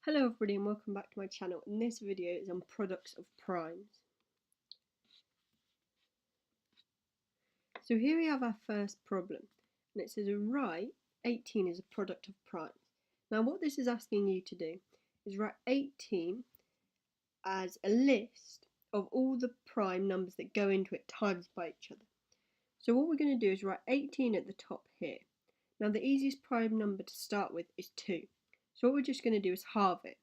Hello everybody and welcome back to my channel, and this video is on products of primes. So here we have our first problem, and it says write 18 is a product of primes. Now what this is asking you to do is write 18 as a list of all the prime numbers that go into it times by each other. So what we're going to do is write 18 at the top here. Now the easiest prime number to start with is 2. So what we're just going to do is halve it.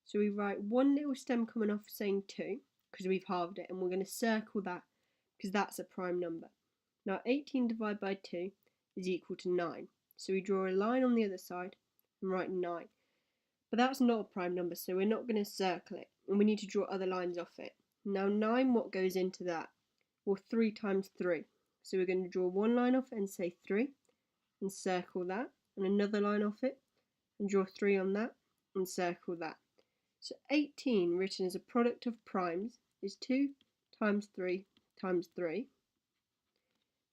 So we write one little stem coming off saying 2 because we've halved it, and we're going to circle that because that's a prime number. Now 18 divided by 2 is equal to 9. So we draw a line on the other side and write 9. But that's not a prime number, so we're not going to circle it, and we need to draw other lines off it. Now 9, what goes into that? Well, 3 times 3. So we're going to draw one line off it and say 3 and circle that, and another line off it and draw 3 on that and circle that. So 18 written as a product of primes is 2 times 3 times 3,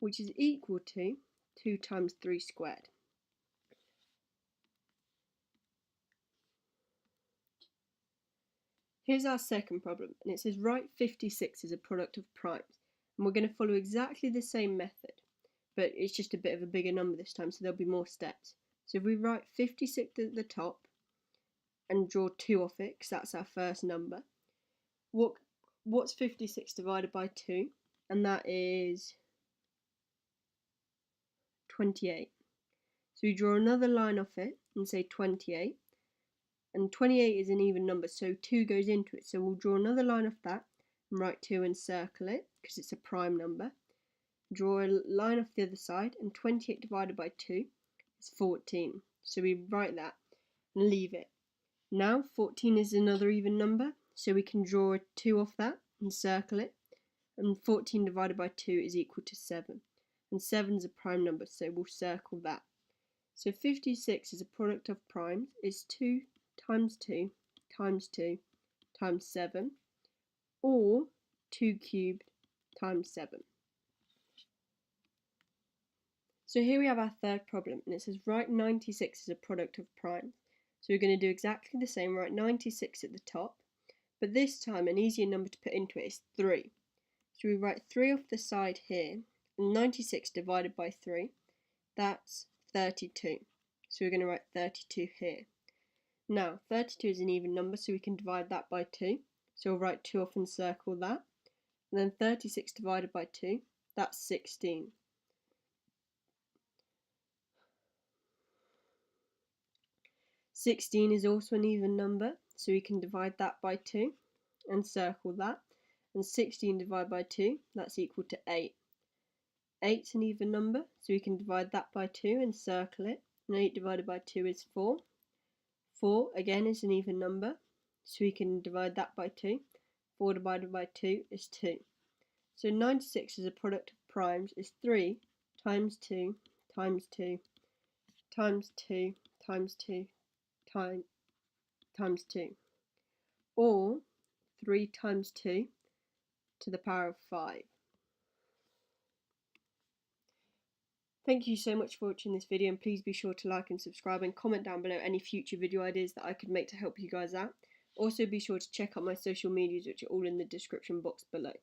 which is equal to 2 times 3 squared. Here's our second problem, and it says write 56 as a product of primes. And we're going to follow exactly the same method, but it's just a bit of a bigger number this time, so there'll be more steps. So if we write 56 at the top and draw 2 off it, because that's our first number, what's 56 divided by 2? And that is 28. So we draw another line off it and say 28. And 28 is an even number, so 2 goes into it. So we'll draw another line off that and write 2 and circle it, because it's a prime number. Draw a line off the other side, and 28 divided by 2 is 14. So we write that and leave it. Now 14 is another even number, so we can draw a 2 off that and circle it. And 14 divided by 2 is equal to 7. And 7 is a prime number, so we'll circle that. So 56 as a product of primes is 2 times 2 times 2 times 7, or 2 cubed times 7. So here we have our third problem, and it says write 96 as a product of primes. So we're going to do exactly the same, write 96 at the top, but this time an easier number to put into it is 3. So we write 3 off the side here, and 96 divided by 3, that's 32. So we're going to write 32 here. Now 32 is an even number, so we can divide that by 2. So we'll write 2 off and circle that. And then 36 divided by 2, that's 16. Sixteen is also an even number, so we can divide that by 2 and circle that. And 16 divided by 2, that's equal to 8. 8's an even number, so we can divide that by 2 and circle it. And 8 divided by 2 is 4. 4 again is an even number, so we can divide that by 2. 4 divided by 2 is 2. So 96 as a product of primes is 3 times 2 times 2 times 2 times 2 times 2, or 3 times 2 to the power of 5. Thank you so much for watching this video, and please be sure to like and subscribe and comment down below any future video ideas that I could make to help you guys out. Also be sure to check out my social medias, which are all in the description box below.